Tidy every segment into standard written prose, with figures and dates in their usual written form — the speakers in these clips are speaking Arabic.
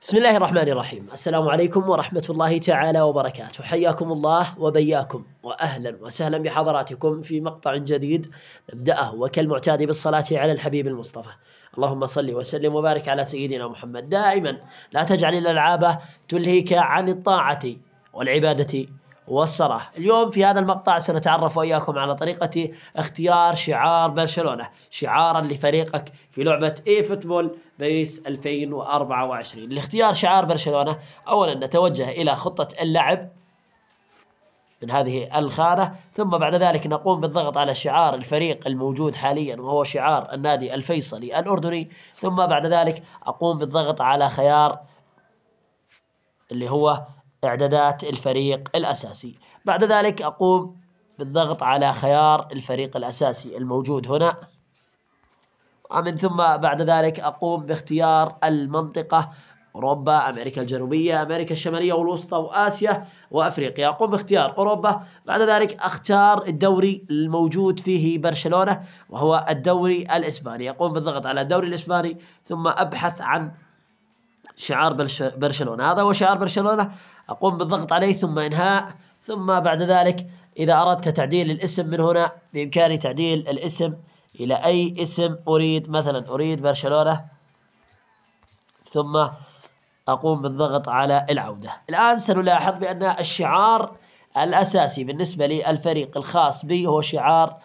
بسم الله الرحمن الرحيم. السلام عليكم ورحمة الله تعالى وبركاته. حياكم الله وبياكم وأهلا وسهلا بحضراتكم في مقطع جديد نبدأه وكالمعتاد بالصلاة على الحبيب المصطفى. اللهم صل وسلم وبارك على سيدنا محمد. دائما لا تجعل الألعاب تلهيك عن الطاعة والعبادة والصلاة. اليوم في هذا المقطع سنتعرف وإياكم على طريقة اختيار شعار برشلونة، شعارا لفريقك في لعبة اي فوتبول بيس 2024. لاختيار شعار برشلونة أولا نتوجه إلى خطة اللعب من هذه الخانة، ثم بعد ذلك نقوم بالضغط على شعار الفريق الموجود حاليا وهو شعار النادي الفيصلي الأردني، ثم بعد ذلك أقوم بالضغط على خيار اللي هو إعدادات الفريق الأساسي. بعد ذلك أقوم بالضغط على خيار الفريق الأساسي الموجود هنا، ومن ثم بعد ذلك أقوم باختيار المنطقة أوروبا، أمريكا الجنوبية، أمريكا الشمالية والوسطى وآسيا وأفريقيا. أقوم باختيار أوروبا، بعد ذلك أختار الدوري الموجود فيه برشلونة وهو الدوري الإسباني. أقوم بالضغط على الدوري الإسباني ثم أبحث عن شعار برشلونة. هذا هو شعار برشلونة، أقوم بالضغط عليه ثم إنهاء. ثم بعد ذلك إذا أردت تعديل الاسم من هنا بإمكاني تعديل الاسم إلى أي اسم أريد، مثلا أريد برشلونة، ثم أقوم بالضغط على العودة. الآن سنلاحظ بأن الشعار الأساسي بالنسبة للفريق الخاص بي هو شعار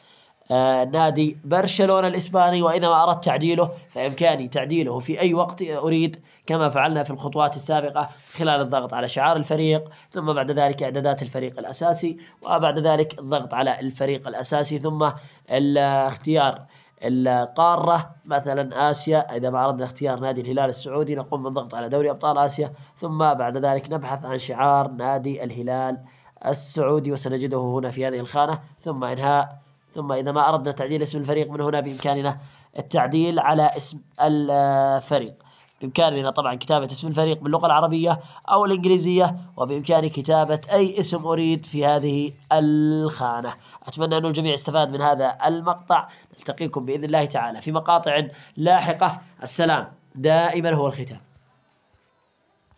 نادي برشلونة الإسباني، وإذا ما أردت تعديله فإمكاني تعديله في أي وقت أريد كما فعلنا في الخطوات السابقة خلال الضغط على شعار الفريق، ثم بعد ذلك إعدادات الفريق الأساسي، وبعد ذلك الضغط على الفريق الأساسي، ثم اختيار القارة مثلا آسيا. إذا ما أردنا اختيار نادي الهلال السعودي نقوم بالضغط على دوري أبطال آسيا، ثم بعد ذلك نبحث عن شعار نادي الهلال السعودي وسنجده هنا في هذه الخانة، ثم إنهاء. ثم إذا ما أردنا تعديل اسم الفريق من هنا بإمكاننا التعديل على اسم الفريق. بإمكاننا طبعا كتابة اسم الفريق باللغة العربية أو الإنجليزية، وبإمكاني كتابة أي اسم أريد في هذه الخانة. أتمنى أن الجميع استفاد من هذا المقطع. نلتقيكم بإذن الله تعالى في مقاطع لاحقة. السلام دائما هو الختام.